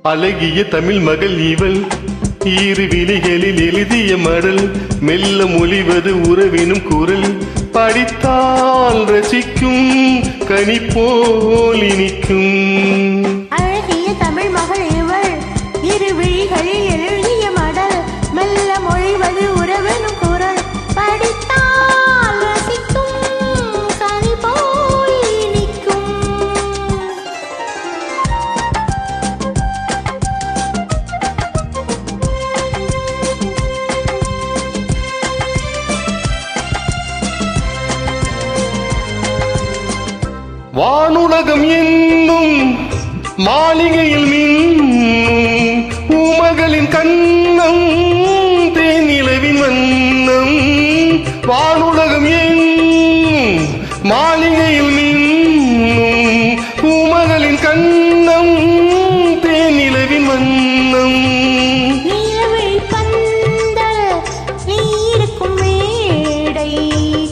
அழகிய தமிழ் மகள் இவள் ஈறு விழிகளில் எழுதிய மடல் மெல்ல மொழிவது உறவினும் குரல் படித்தால் ரசிக்கும் கனி போல் இனிக்கும். அழகிய தமிழ் மகள் இவள் இரு விழிகளில் எழுதிய மடல் மெல்ல மொழிவது உறவினும் குரல் படித்தால் ரசிக்கும் கனி போல் இனிக்கும். வானுலகம் என்னும் மாளிகையில் மின்னும் பூமகளின் கண்ணம் தேனிலவின் வண்ணம். வானுலகம் என்னும் மாளிகையில் மின்னும் பூமகளின் கண்ணம் தேனிலவின் வண்ணம். நீலவிழி பந்தல் நீருக்கும் மேடை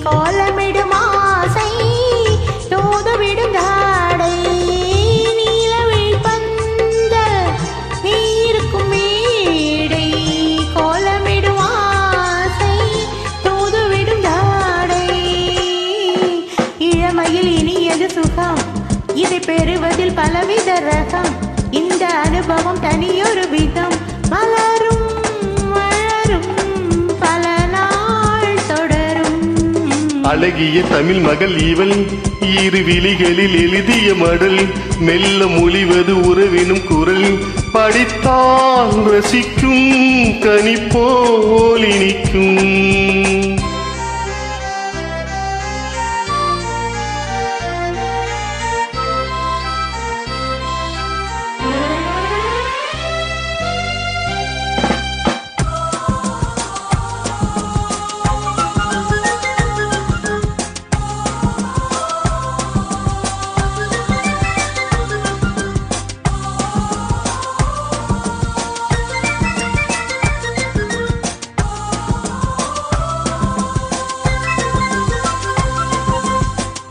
கோலமிடும் ஆசை தோதுவிடும் ஜாடை. நீலவிழி பந்தல் நீருக்கும் மேடை கோலமிடும் ஆசை தோதுவிடும் ஜாடை. இளமையில் இனியது சுகம் இதை பெறுவதில் பலவித ரகம். இந்த அனுபவம் தனியொரு விதம் மலரும் மலரும் பல நாள் தொடரும். அழகிய தமிழ் மகள் இவள் ஈறு விழிகளில் எழுதிய மடல் மெல்ல மொழிவது உறவினும் குரல் படித்தால் ரசிக்கும் கனி போல் இனிக்கும்.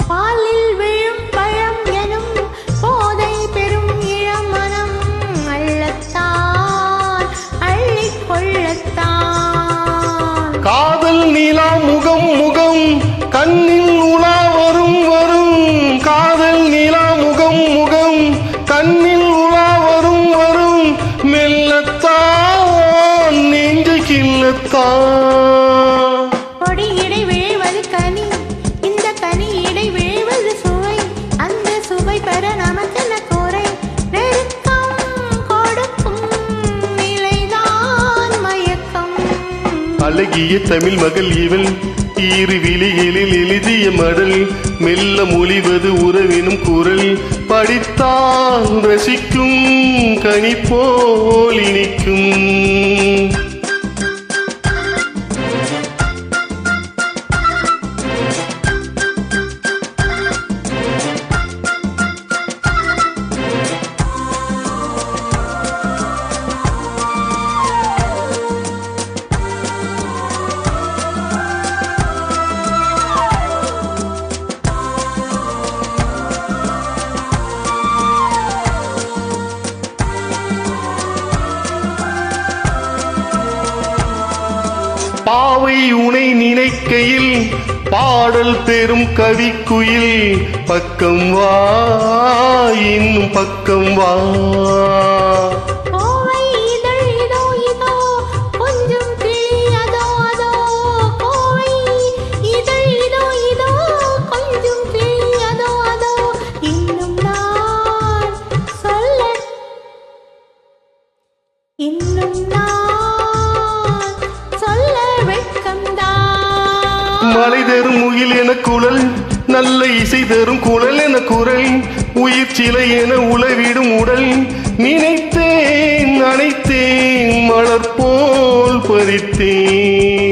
பாலில் விழும் பழம் எனும் போதை பெறும் இளமனம் அள்ளத்தான் அள்ளிக் கொள்ளத்தான். காதல் நீலா முகம் முகம் கண்ணில் உலா வரும் வரும். காதல் நீலா முகம் முகம் கண்ணில் உலா வரும் வரும். மெல்லத்தான் நெஞ்சு கிள்ளத்தான். கொடி இடை வீழ்வது கனி இந்த கனி இடை வீழ்வது சுவை. அந்த சுவை பெற நமக்கென்ன குறை நெருக்கம் கொடுக்கும் நிலைதான் மயக்கம். அழகிய தமிழ் மகள் இவள் ஈறு விழிகளில் எழுதிய மடல் மெல்ல மொழிவது உறவினும் குரல் படித்தால் ரசிக்கும் கனி போல் இனிக்கும். பாவை உனை நினைக்கையில் பாடல் பெறும் கவிக்குயில் பக்கம் வா இன்னும் பக்கம் வா. கோவை இதழ் இதோ இதோ கொஞ்சம் கிளி அதோ அதோ. கோவை இதழ் இதோ இதோ கொஞ்சம் கிளி அதோ அதோ. இன்னும் நான் சொல்ல இன்னும் நான் சொல்ல வெட்கம்தான். மலை தரும் முகில் என குழல் நல்ல இசை தரும் குழல் என குரல் உயிர் சிலை என உளவிடும் உடல் நினைத்தேன் அனைத்தேன் மலர் போல் பறித்தேன்.